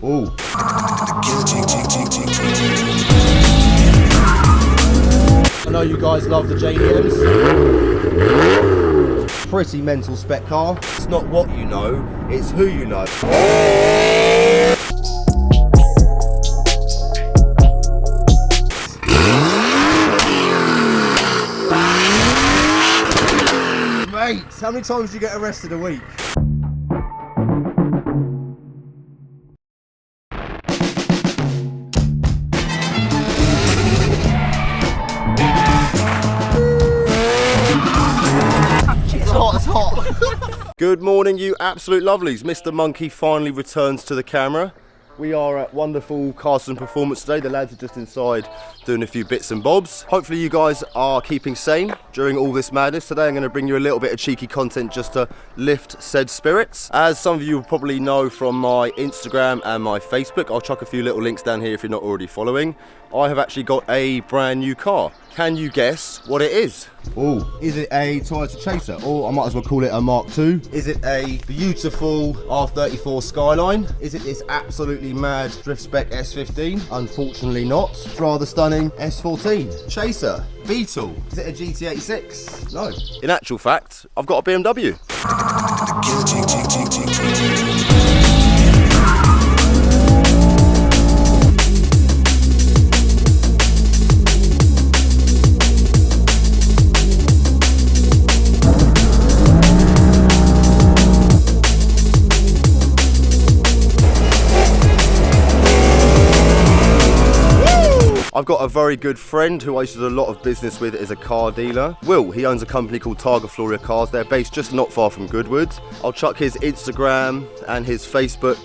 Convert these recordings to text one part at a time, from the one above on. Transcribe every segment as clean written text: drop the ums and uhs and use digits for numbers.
Ooh. I know you guys love the JDMs. Pretty mental spec car. It's not what you know, it's who you know. Mate, how many times do you get arrested a week? It's hot. Good morning, you absolute lovelies. Mr. Monky finally returns to the camera. We are at wonderful Carson Performance today. The lads are just inside doing a few bits and bobs. Hopefully you guys are keeping sane during all this madness. Today I'm going to bring you a little bit of cheeky content just to lift said spirits. As some of you will probably know from my Instagram and my Facebook, I'll chuck a few little links down here if you're not already following. I have actually got a brand new car. Can you guess what it is? Oh, is it a Toyota Chaser? Or I might as well call it a Mark II. Is it a beautiful R34 Skyline? Is it this absolutely mad drift spec S15? Unfortunately not. Rather stunning S14. Chaser. Beetle. Is it a GT86? No. In actual fact, I've got a BMW. I've got a very good friend who I used to do a lot of business with as a car dealer. Will, he owns a company called Targa Floria Cars. They're based just not far from Goodwood. I'll chuck his Instagram and his Facebook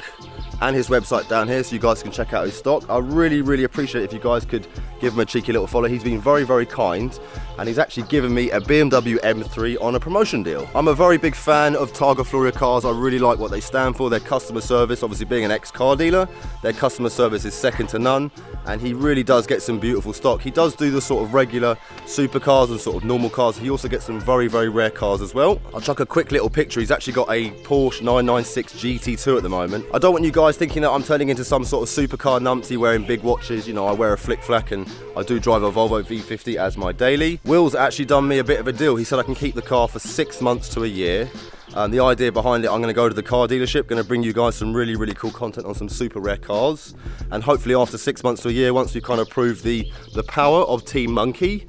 and his website down here so you guys can check out his stock. I really appreciate it if you guys could give him a cheeky little follow. He's been very kind, and he's actually given me a BMW M3 on a promotion deal. I'm a very big fan of Targa Floria Cars. I really like what they stand for. Their customer service, obviously being an ex-car dealer, their customer service is second to none, and he really does get some beautiful stock. He does do the sort of regular supercars and sort of normal cars. He also gets some very rare cars as well. I'll chuck a quick little picture. He's actually got a Porsche 996 GT2 at the moment. I don't want you guys thinking that I'm turning into some sort of supercar numpty wearing big watches. You know, I wear a flick-flack and I do drive a Volvo V50 as my daily. Will's actually done me a bit of a deal. He said I can keep the car for 6 months to a year. The idea behind it, I'm going to go to the car dealership, going to bring you guys some really cool content on some super rare cars, and hopefully after 6 months to a year, once we kind of prove the power of Team Monky,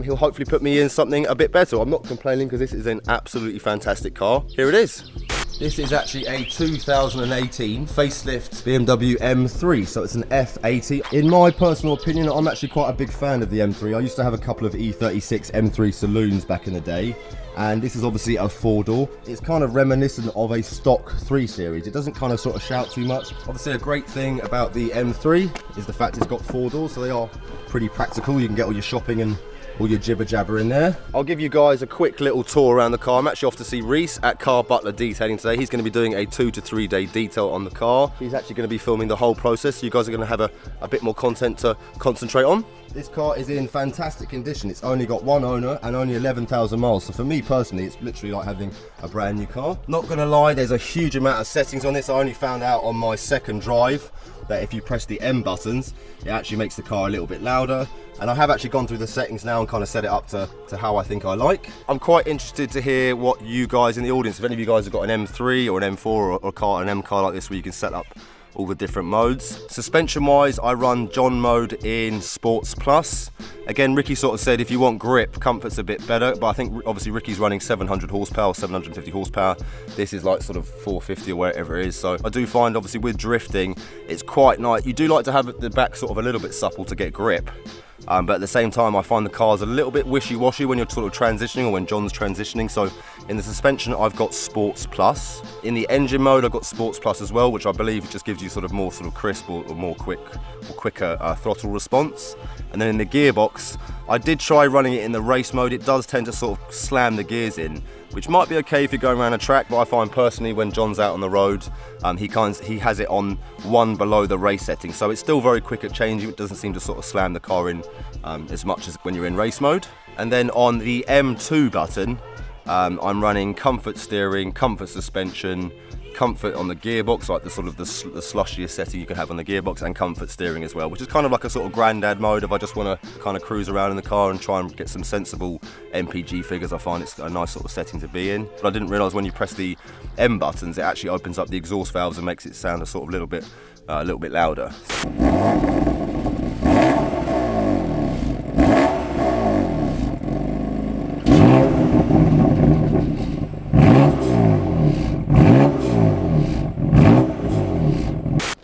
he'll hopefully put me in something a bit better. I'm not complaining because this is an absolutely fantastic car. Here it is. This is actually a 2018 facelift BMW M3, so it's an F80. In my personal opinion, I'm actually quite a big fan of the M3. I used to have a couple of E36 M3 saloons back in the day, and this is obviously a 4-door. It's kind of reminiscent of a stock 3 Series. It doesn't kind of sort of shout too much. Obviously a great thing about the M3 is the fact it's got 4 doors, so they are pretty practical. You can get all your shopping and all your jibber jabber in there. I'll give you guys a quick little tour around the car. I'm actually off to see Rhys at Car Butler detailing today. He's going to be doing a 2 to 3 day detail on the car. He's actually going to be filming the whole process, so you guys are going to have a bit more content to concentrate on. This car is in fantastic condition. It's only got one owner and only 11,000 miles. So for me personally, it's literally like having a brand new car. Not gonna lie, there's a huge amount of settings on this. I only found out on my second drive that if you press the M buttons, it actually makes the car a little bit louder. And I have actually gone through the settings now and kind of set it up to how I think I like. I'm quite interested to hear what you guys in the audience, if any of you guys have got an M3 or an M4 or a car, an M car like this where you can set up all the different modes. Suspension wise, I run John mode in Sports Plus. Again, Ricky sort of said if you want grip, comfort's a bit better, but I think obviously Ricky's running 700 horsepower, 750 horsepower. This is like sort of 450 or whatever it is. So I do find obviously with drifting, it's quite nice. You do like to have the back sort of a little bit supple to get grip. But at the same time, I find the car's a little bit wishy-washy when you're sort of transitioning or when John's transitioning. So in the suspension, I've got Sports Plus. In the engine mode, I've got Sports Plus as well, which I believe just gives you sort of more sort of crisp or more quicker throttle response. And then in the gearbox, I did try running it in the race mode. It does tend to sort of slam the gears in, which might be okay if you're going around a track, but I find personally when John's out on the road, he has it on 1 below the race setting, so it's still very quick at changing. It doesn't seem to sort of slam the car in as much as when you're in race mode. And then on the M2 button, I'm running comfort steering, comfort suspension, comfort on the gearbox, like the sort of the slushiest setting you can have on the gearbox, and comfort steering as well, which is kind of like a sort of granddad mode if I just want to kind of cruise around in the car and try and get some sensible MPG figures. I find it's a nice sort of setting to be in. But I didn't realise when you press the M buttons, it actually opens up the exhaust valves and makes it sound a sort of little bit louder.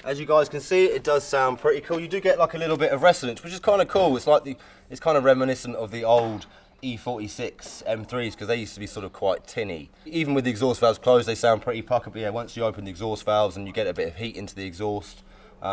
As you guys can see, it does sound pretty cool. You do get like a little bit of resonance, which is kind of cool. It's like it's kind of reminiscent of the old E46 M3s, because they used to be sort of quite tinny. Even with the exhaust valves closed, they sound pretty puckered. But yeah, once you open the exhaust valves and you get a bit of heat into the exhaust,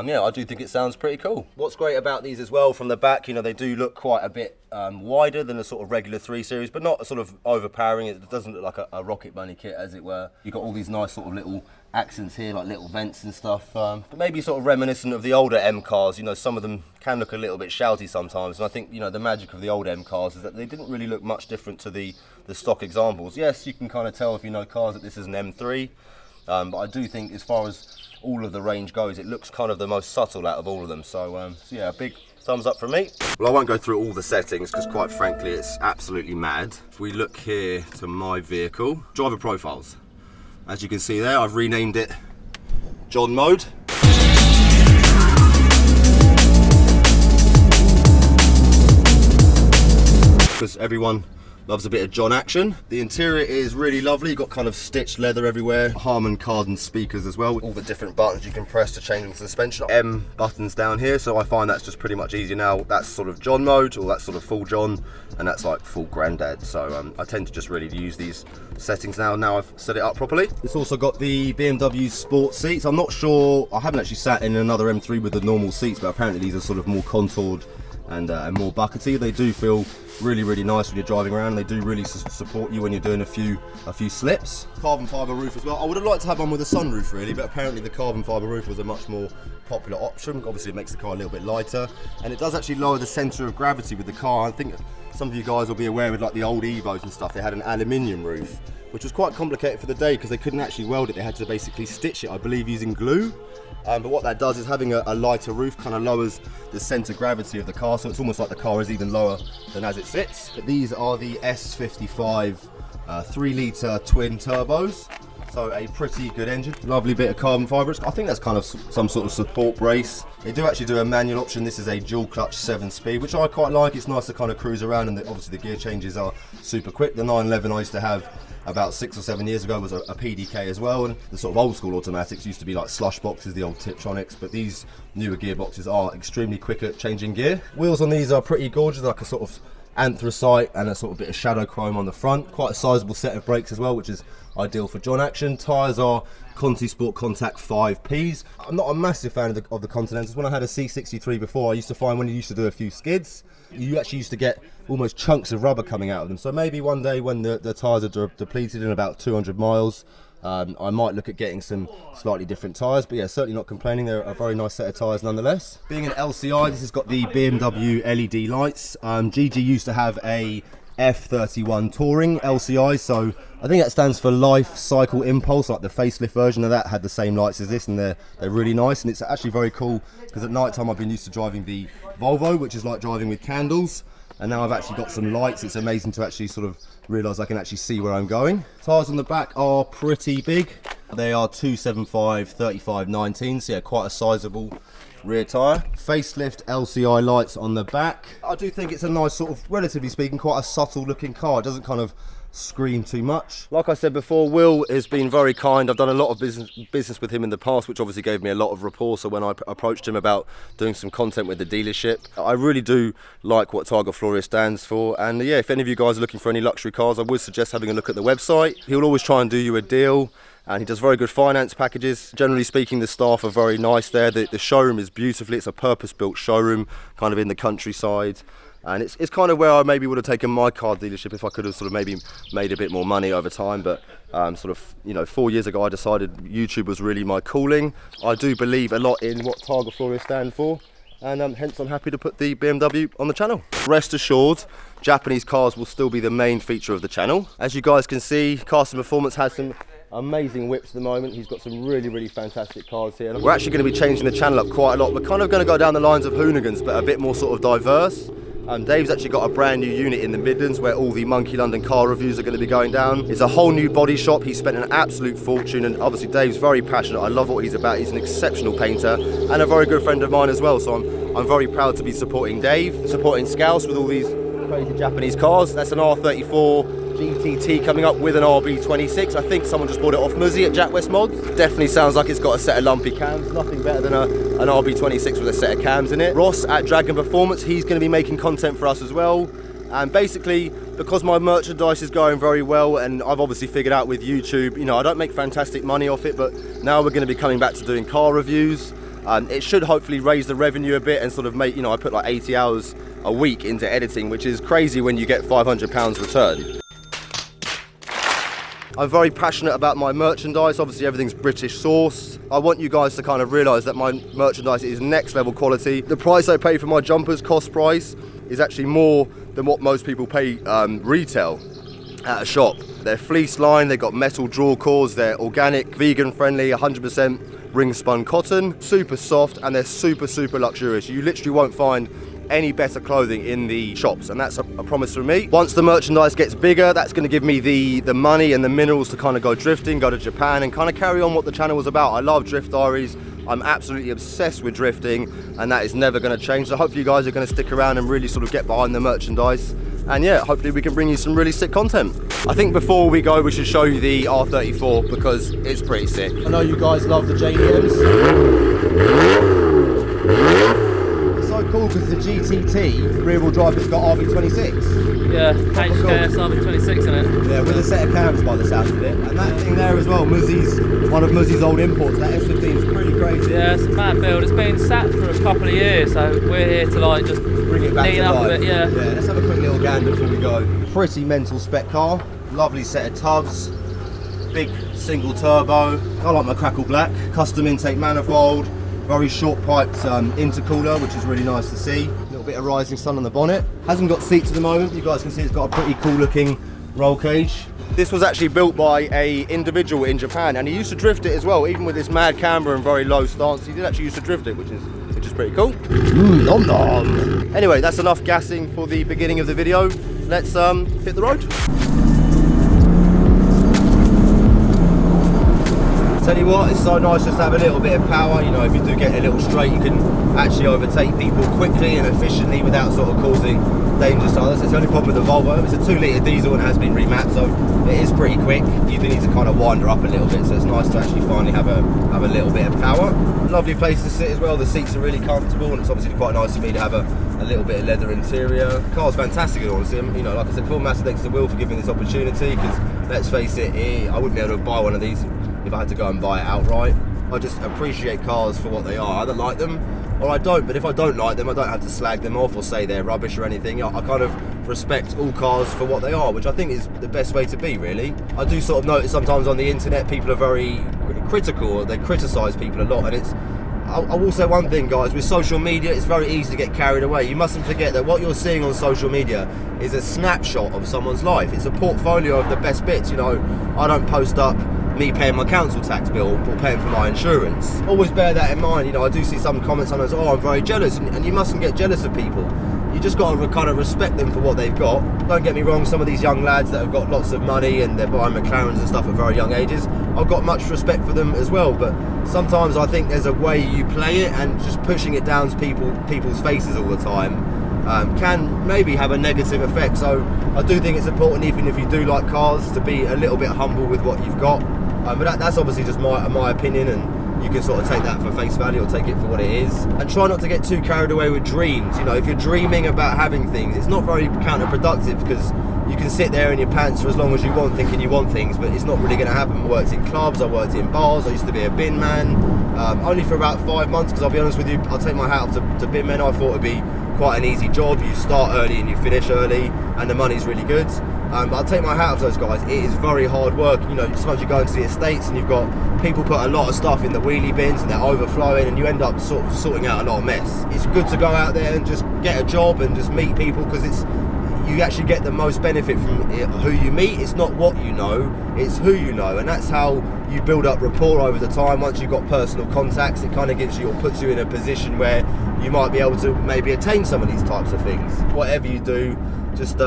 yeah, I do think it sounds pretty cool. What's great about these as well, from the back, you know, they do look quite a bit wider than a sort of regular 3 Series, but not sort of overpowering. It doesn't look like a Rocket Bunny kit, as it were. You've got all these nice sort of little accents here, like little vents and stuff, but maybe sort of reminiscent of the older M cars. You know, some of them can look a little bit shouty sometimes, and I think, you know, the magic of the old M cars is that they didn't really look much different to the stock examples. Yes, you can kind of tell if you know cars that this is an M3, but I do think as far as all of the range goes, it looks kind of the most subtle out of all of them. So yeah, a big thumbs up from me. Well, I won't go through all the settings because quite frankly it's absolutely mad. If we look here to my vehicle, driver profiles, as you can see there, I've renamed it John mode. Because everyone loves a bit of John action. The interior is really lovely. You've got kind of stitched leather everywhere. Harman Kardon speakers as well, with all the different buttons you can press to change the suspension. M buttons down here, so I find that's just pretty much easier now. That's sort of John mode, or that's sort of full John, and that's like full granddad. So I tend to just really use these settings now I've set it up properly. It's also got the BMW Sport Seats. I'm not sure, I haven't actually sat in another M3 with the normal seats, but apparently these are sort of more contoured and more buckety. They do feel really, really nice when you're driving around. They do really support you when you're doing a few slips. Carbon fibre roof as well. I would have liked to have one with a sunroof really, but apparently the carbon fibre roof was a much more popular option. Obviously it makes the car a little bit lighter, and it does actually lower the centre of gravity with the car. I think some of you guys will be aware with like the old Evos and stuff, they had an aluminium roof, which was quite complicated for the day because they couldn't actually weld it. They had to basically stitch it, I believe, using glue. But what that does is having a lighter roof kind of lowers the centre of gravity of the car, so it's almost like the car is even lower than as it sits. But these are the S55 3-litre twin turbos, so a pretty good engine. Lovely bit of carbon fibre. I think that's kind of some sort of support brace. They do actually do a manual option. This is a dual clutch 7-speed, which I quite like. It's nice to kind of cruise around, and obviously the gear changes are super quick. The 911 I used to have about 6 or 7 years ago was a PDK as well, and the sort of old school automatics used to be like slush boxes, the old Tiptronics, but these newer gearboxes are extremely quick at changing gear. Wheels on these are pretty gorgeous, like a sort of anthracite and a sort of bit of shadow chrome on the front. Quite a sizable set of brakes as well, which is ideal for John action. Tyres are Conti Sport Contact 5Ps. I'm not a massive fan of the Continentals. When I had a C63 before, I used to find when you used to do a few skids, you actually used to get almost chunks of rubber coming out of them. So maybe one day when the tyres are depleted in about 200 miles, I might look at getting some slightly different tyres, but yeah, certainly not complaining. They're a very nice set of tyres nonetheless. Being an LCI, this has got the BMW LED lights. GG used to have a F31 Touring LCI, so I think that stands for Life Cycle Impulse, like the facelift version of that had the same lights as this, and they're really nice. And it's actually very cool because at night time I've been used to driving the Volvo, which is like driving with candles, and now I've actually got some lights. It's amazing to actually sort of realise I can actually see where I'm going. Tyres on the back are pretty big. They are 275 35 19, so yeah, quite a sizable rear tyre. Facelift LCI lights on the back. I do think it's a nice sort of, relatively speaking, quite a subtle looking car. It doesn't kind of scream too much. Like I said before, Will has been very kind. I've done a lot of business with him in the past, which obviously gave me a lot of rapport. So when I approached him about doing some content with the dealership, I really do like what Targa Florio stands for. And yeah, if any of you guys are looking for any luxury cars, I would suggest having a look at the website. He'll always try and do you a deal, and he does very good finance packages. Generally speaking, the staff are very nice there. The showroom is beautiful. It's a purpose-built showroom, kind of in the countryside. And it's kind of where I maybe would have taken my car dealership if I could have sort of maybe made a bit more money over time. But sort of, you know, 4 years ago I decided YouTube was really my calling. I do believe a lot in what Targa Florio stand for, and hence I'm happy to put the BMW on the channel. Rest assured, Japanese cars will still be the main feature of the channel. As you guys can see, Carson Performance has some amazing whips at the moment. He's got some really fantastic cars here. We're actually going to be changing the channel up quite a lot. We're kind of going to go down the lines of Hoonigans, but a bit more sort of diverse. Dave's actually got a brand new unit in the Midlands where all the Monky London car reviews are going to be going down. It's a whole new body shop. He spent an absolute fortune, and obviously Dave's very passionate. I love what he's about. He's an exceptional painter and a very good friend of mine as well. So I'm very proud to be supporting Dave, supporting Scouse with all these crazy Japanese cars. That's an R34 GTT coming up with an RB26. I think someone just bought it off Muzzy at Jack West Mods. Definitely sounds like it's got a set of lumpy cams. Nothing better than an RB26 with a set of cams in it. Ross at Dragon Performance, he's going to be making content for us as well. And basically, because my merchandise is going very well, and I've obviously figured out with YouTube, you know, I don't make fantastic money off it, but now we're going to be coming back to doing car reviews. It should hopefully raise the revenue a bit and sort of make, you know, I put like 80 hours a week into editing, which is crazy when you get £500 return. I'm very passionate about my merchandise. Obviously everything's British sourced. I want you guys to kind of realise that my merchandise is next level quality. The price I pay for my jumpers, cost price, is actually more than what most people pay retail at a shop. They're fleece lined, they've got metal draw cores, they're organic, vegan friendly, 100% ring spun cotton, super soft, and they're super luxurious. You literally won't find any better clothing in the shops, and that's a promise from me. Once the merchandise gets bigger, that's going to give me the money and the minerals to kind of go drifting, go to Japan, and kind of carry on what the channel was about. I love drift diaries. I'm absolutely obsessed with drifting, and that is never going to change. So hopefully you guys are going to stick around and really sort of get behind the merchandise, and yeah, hopefully we can bring you some really sick content. I think before we go, we should show you the R34 because it's pretty sick. I know you guys love the JDMs. Cool, because the GTT rear wheel drive has got RB26. Yeah, HKS RB26 in it. Yeah, with a set of cams by the sound of it. And that thing there as well, Muzzy's, one of Muzzy's old imports, that S15 is pretty crazy. Yeah, it's a mad build. It's been sat for a couple of years, so we're here to like just bring it back to up life. A bit, yeah. Yeah, let's have a quick little gander before we go. Pretty mental spec car, lovely set of tubs, big single turbo. I like my crackle black, custom intake manifold. Very short piped intercooler, which is really nice to see. A little bit of rising sun on the bonnet. Hasn't got seats at the moment. You guys can see it's got a pretty cool looking roll cage. This was actually built by an individual in Japan, and he used to drift it as well, even with this mad camber and very low stance. He did actually used to drift it, which is pretty cool. Nom nom. Anyway, that's enough gassing for the beginning of the video. Let's hit the road. Tell you what, it's so nice just to have a little bit of power. You know, if you do get a little straight, you can actually overtake people quickly and efficiently without sort of causing danger. So that's the only problem with the Volvo. It's a 2-litre diesel and has been remapped, so it is pretty quick. You do need to kind of wind her up a little bit, so it's nice to actually finally have a little bit of power. Lovely place to sit as well. The seats are really comfortable, and it's obviously quite nice for me to have a little bit of leather interior. The car's fantastic in honesty. You know, like I said, full massive thanks to Will for giving me this opportunity, because let's face it, I wouldn't be able to buy one of these if I had to go and buy it outright. I just appreciate cars for what they are. I either like them or I don't, but if I don't like them, I don't have to slag them off or say they're rubbish or anything. I kind of respect all cars for what they are, which I think is the best way to be, really. I do sort of notice sometimes on the internet people are very critical, or they criticise people a lot, and it's, I will say one thing, guys, with social media, it's very easy to get carried away. You mustn't forget that what you're seeing on social media is a snapshot of someone's life. It's a portfolio of the best bits. You know, I don't post up me paying my council tax bill or paying for my insurance. Always bear that in mind. You know, I do see some comments sometimes, oh, I'm very jealous, and you mustn't get jealous of people. You just got to kind of respect them for what they've got. Don't get me wrong, some of these young lads that have got lots of money and they're buying McLarens and stuff at very young ages, I've got much respect for them as well, but sometimes I think there's a way you play it, and just pushing it down to people's faces all the time can maybe have a negative effect. So I do think it's important, even if you do like cars, to be a little bit humble with what you've got. But that's obviously just my opinion, and you can sort of take that for face value or take it for what it is. And try not to get too carried away with dreams. You know, if you're dreaming about having things, it's not very counterproductive, because you can sit there in your pants for as long as you want thinking you want things, but it's not really going to happen. I worked in clubs, I worked in bars, I used to be a bin man, only for about 5 months, because I'll be honest with you, I'll take my hat off to bin men. I thought it'd be quite an easy job. You start early and you finish early, and the money's really good. But I'll take my hat off to those guys. It is very hard work. You know, sometimes you go into the estates and you've got people put a lot of stuff in the wheelie bins and they're overflowing, and you end up sort of sorting out a lot of mess. It's good to go out there and just get a job and just meet people, because you actually get the most benefit from who you meet. It's not what you know, it's who you know, and that's how you build up rapport over the time. Once you've got personal contacts, it kind of gives you or puts you in a position where you might be able to maybe attain some of these types of things. Whatever you do, just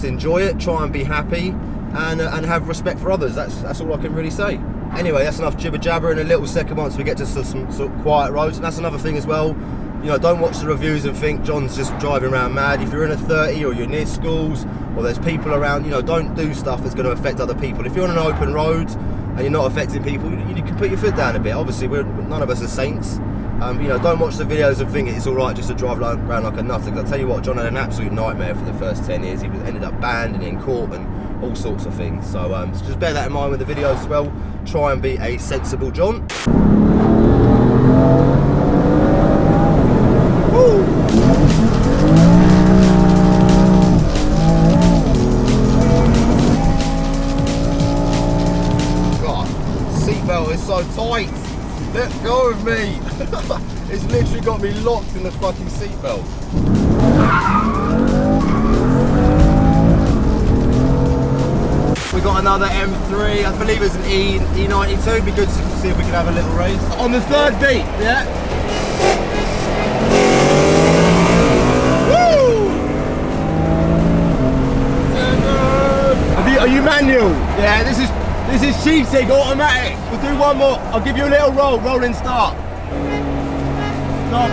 enjoy it, try and be happy, and have respect for others. That's all I can really say. Anyway, that's enough jibber jabber. In a little second, once we get to some sort of quiet roads, and that's another thing as well. You know, don't watch the reviews and think John's just driving around mad. If you're in a 30 or you're near schools or there's people around, you know, don't do stuff that's going to affect other people. If you're on an open road and you're not affecting people, you can put your foot down a bit. Obviously, none of us are saints. You know, don't watch the videos and think it's all right just to drive around like a nutter. Because I tell you what, John had an absolute nightmare for the first 10 years. He ended up banned and in court and all sorts of things. So just bear that in mind with the videos as well. Try and be a sensible John. God, seatbelt is so tight. Let go of me. It's literally got me locked in the fucking seatbelt. We got another M3. I believe it's an E90. It'd be good to see if we can have a little race on the third beat. Yeah. Are you manual? Yeah, this is cheating, automatic. We'll do one more. I'll give you a little rolling start. Stop.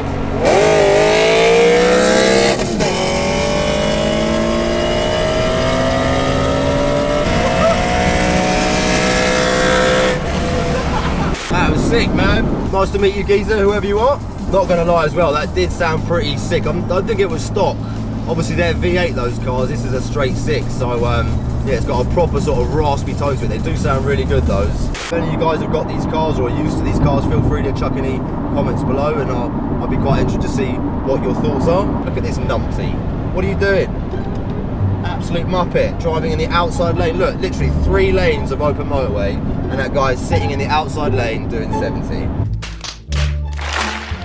That was sick, man. Nice to meet you, geezer, whoever you are. Not gonna lie as well, that did sound pretty sick. I don't think it was stock. Obviously they're V8, those cars. This is a straight 6, so yeah, it's got a proper sort of raspy tone to it. They do sound really good, those. If any of you guys have got these cars or are used to these cars, feel free to chuck any comments below, and I'll be quite interested to see what your thoughts are. Look at this numpty. What are you doing? Absolute muppet, driving in the outside lane. Look, literally 3 lanes of open motorway, and that guy's sitting in the outside lane doing 70.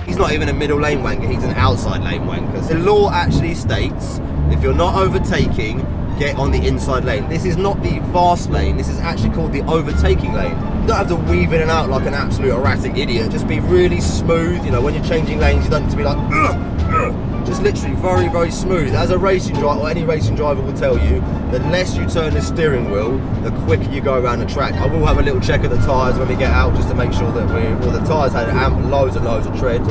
He's not even a middle lane wanker, he's an outside lane wanker. The law actually states, if you're not overtaking, get on the inside lane. This is not the fast lane, this is actually called the overtaking lane. You don't have to weave in and out like an absolute erratic idiot, just be really smooth. You know, when you're changing lanes, you don't need to be like, just literally very, very smooth. As a racing driver, or any racing driver will tell you, the less you turn the steering wheel, the quicker you go around the track. I will have a little check of the tyres when we get out, just to make sure that the tyres had loads and loads of tread.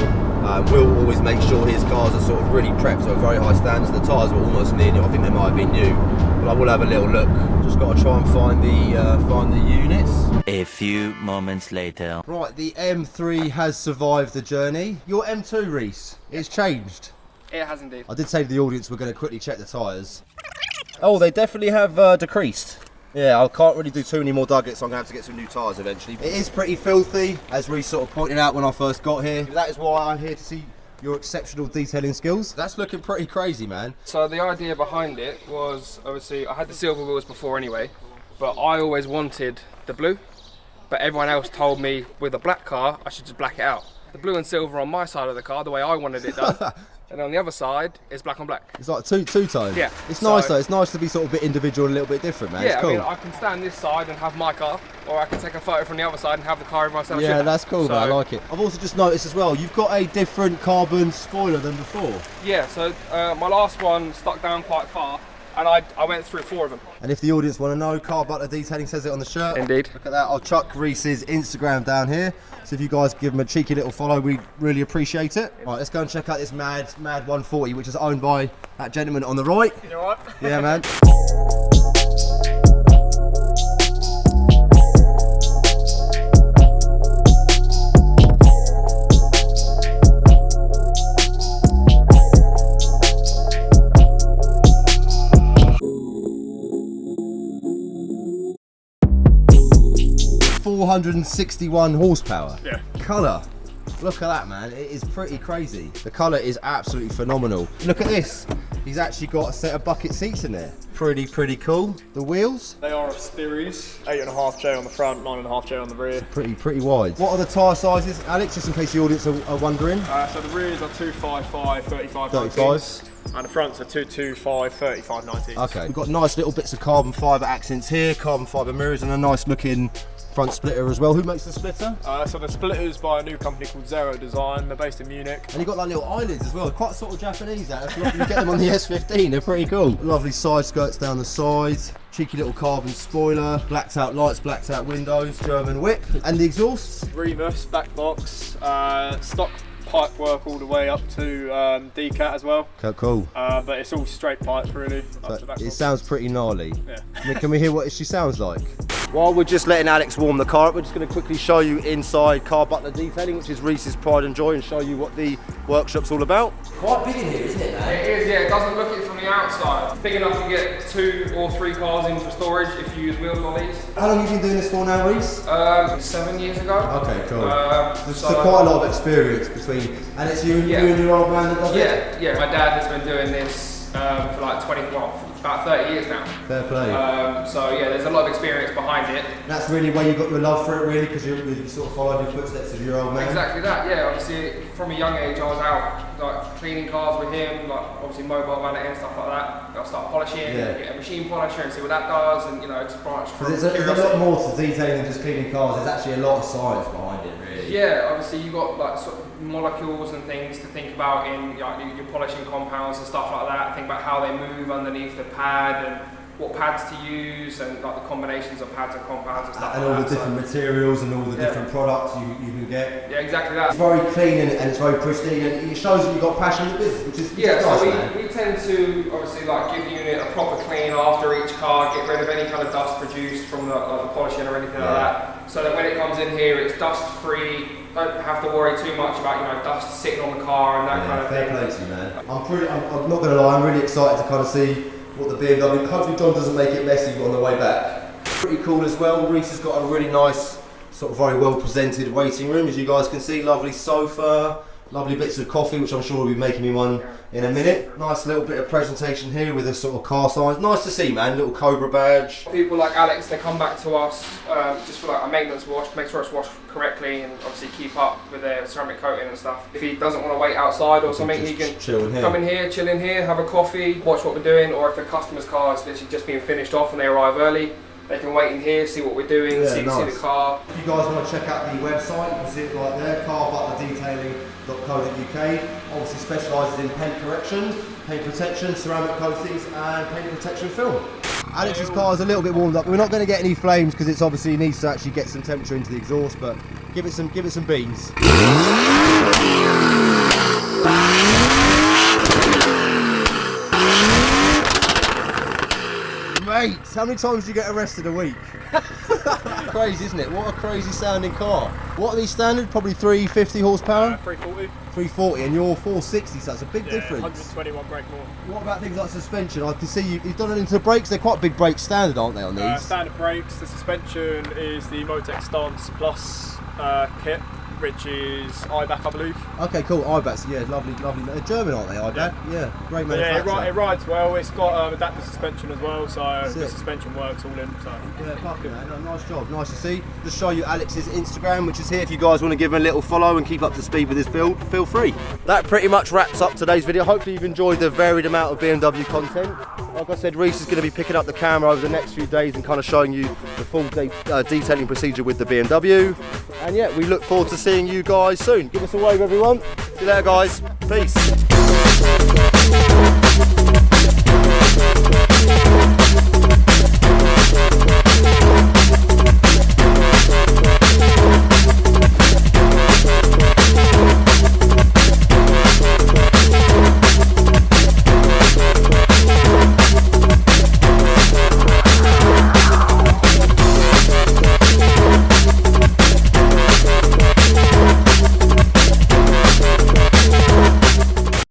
We'll always make sure his cars are sort of really prepped, so very high standards. The tyres were almost near new. I think they might have been new, but I will have a little look. Just got to try and find the units. A few moments later. Right, the M3 has survived the journey. Your M2, Rhys, it's changed. It has indeed. I did say to the audience we're going to quickly check the tyres. Oh, they definitely have decreased. Yeah, I can't really do too many more duggets, so I'm going to have to get some new tyres eventually. It is pretty filthy, as Rhys sort of pointed out when I first got here. That is why I'm here to see your exceptional detailing skills. That's looking pretty crazy, man. So the idea behind it was, obviously, I had the silver wheels before anyway, but I always wanted the blue, but everyone else told me with a black car, I should just black it out. The blue and silver on my side of the car, the way I wanted it done. And on the other side, it's black on black. It's like two tone. Yeah. It's nice though. It's nice to be sort of a bit individual, a little bit different, man. Yeah, it's cool. I mean, I can stand this side and have my car, or I can take a photo from the other side and have the car everyone else. Yeah, that's cool, man. I like it. I've also just noticed as well, you've got a different carbon spoiler than before. Yeah, so my last one stuck down quite far, and I went through 4 of them. And if the audience want to know, Car Butler Detailing says it on the shirt. Indeed. Look at that. I'll chuck Rhys's Instagram down here. So if you guys give him a cheeky little follow, we'd really appreciate it. Right, let's go and check out this mad 140, which is owned by that gentleman on the right. You know what? Yeah, man. 461 horsepower. Yeah. Colour. Look at that, man. It is pretty crazy. The colour is absolutely phenomenal. Look at this. He's actually got a set of bucket seats in there. Pretty cool. The wheels? They are a series, 8.5J on the front, 9.5J on the rear. Pretty wide. What are the tyre sizes, Alex, just in case the audience are wondering? So the rears are 255, 35. 35s. And the front's a 225 35 19. Okay. We've got nice little bits of carbon fibre accents here, carbon fibre mirrors, and a nice looking front splitter as well. Who makes the splitter? So the splitter's by a new company called Zero Design. They're based in Munich. And you've got like little eyelids as well, quite sort of Japanese that. If you get them on the S15, they're pretty cool. Lovely side skirts down the sides, cheeky little carbon spoiler, blacked out lights, blacked out windows, German whip. And the exhausts? Remus, back box, stock pipe work all the way up to decat as well. Cool. But it's all straight pipe really. Up to back It box. sounds pretty gnarly. Yeah. Can we hear what she sounds like? While we're just letting Alex warm the car up, we're just going to quickly show you inside Car Butler Detailing, which is Rhys's pride and joy, and show you what the workshop's all about. Quite big in here, isn't it, man? It is, yeah. It doesn't look it from the outside. Big enough to get 2 or 3 cars in for storage if you use wheel lollies. How long have you been doing this for now, Rhys? 7 years ago. Okay, cool. There's so quite a lot of experience between, and it's you and your old man that does it? Yeah. My dad has been doing this for like about 30 years now. Fair play. So yeah, there's a lot of experience behind it. That's really where you got your love for it, really, because you sort of followed your footsteps of your old man. Exactly that, yeah. Obviously, from a young age, I was out like cleaning cars with him, like obviously mobile valet and stuff like that. I'll start polishing, get a machine polisher and see what that does, and just branch from There's a lot more to detailing than just cleaning cars. There's actually a lot of science behind it, really. Yeah, obviously you got like sort of molecules and things to think about in your polishing compounds and stuff like that. Think about how they move underneath the pad and what pads to use and like the combinations of pads and compounds and stuff and like all that. the different materials and all the different products you can get. Yeah, exactly that. It's very clean and it's very pristine, and it shows that you've got passion in the business, which is Yeah, nice, so man. we tend to obviously like give the unit a proper clean after each car, get rid of any kind of dust produced from the polishing or anything like that, so that when it comes in here it's dust free. Don't have to worry too much about dust sitting on the car and that kind of fair thing. play to you, man. I'm not going to lie, I'm really excited to kind of see what the BMW, hopefully John doesn't make it messy on the way back. Pretty cool as well. Rhys has got a really nice, sort of very well presented waiting room, as you guys can see. Lovely sofa, lovely bits of coffee, which I'm sure will be making me one in a minute. Nice little bit of presentation here with a sort of car sign. Nice to see, man. Little Cobra badge. People like Alex, they come back to us just for like a maintenance wash, make sure it's washed correctly, and obviously keep up with their ceramic coating and stuff. If he doesn't want to wait outside or something, he can come in here, chill in here, have a coffee, watch what we're doing, or if the customer's car is literally just being finished off and they arrive early, they can wait in here, see what we're doing, see the car. If you guys want to check out the website, you can see it right there, carbuttlerdetailing.co.uk. Obviously specialises in paint correction, paint protection, ceramic coatings and paint protection film. Alex's car is a little bit warmed up. We're not going to get any flames because it's obviously needs to actually get some temperature into the exhaust, but give it some beans. Mate, how many times do you get arrested a week? Crazy, isn't it? What a crazy sounding car. What are these standard? Probably 350 horsepower? 340. 340, and you're 460, so that's a big difference. 121 brake more. What about things like suspension? I can see you've done it into the brakes. They're quite big brake standard, aren't they, on these? Standard brakes. The suspension is the Motec Stance Plus kit, which is IBAC, I believe. Okay, cool. IBACs, yeah, lovely. They're German, aren't they, IBAC? Yeah, great manufacturer. Yeah, it rides well. It's got adaptive suspension as well, so the suspension works all in. So yeah, fucking man, no, nice job, nice to see. Just show you Alex's Instagram, which is here. If you guys want to give him a little follow and keep up to speed with his build, feel free. That pretty much wraps up today's video. Hopefully you've enjoyed the varied amount of BMW content. Like I said, Rhys is going to be picking up the camera over the next few days and kind of showing you the full detailing procedure with the BMW. And yeah, we look forward to seeing you guys soon. Give us a wave, everyone. See you later, guys. Peace.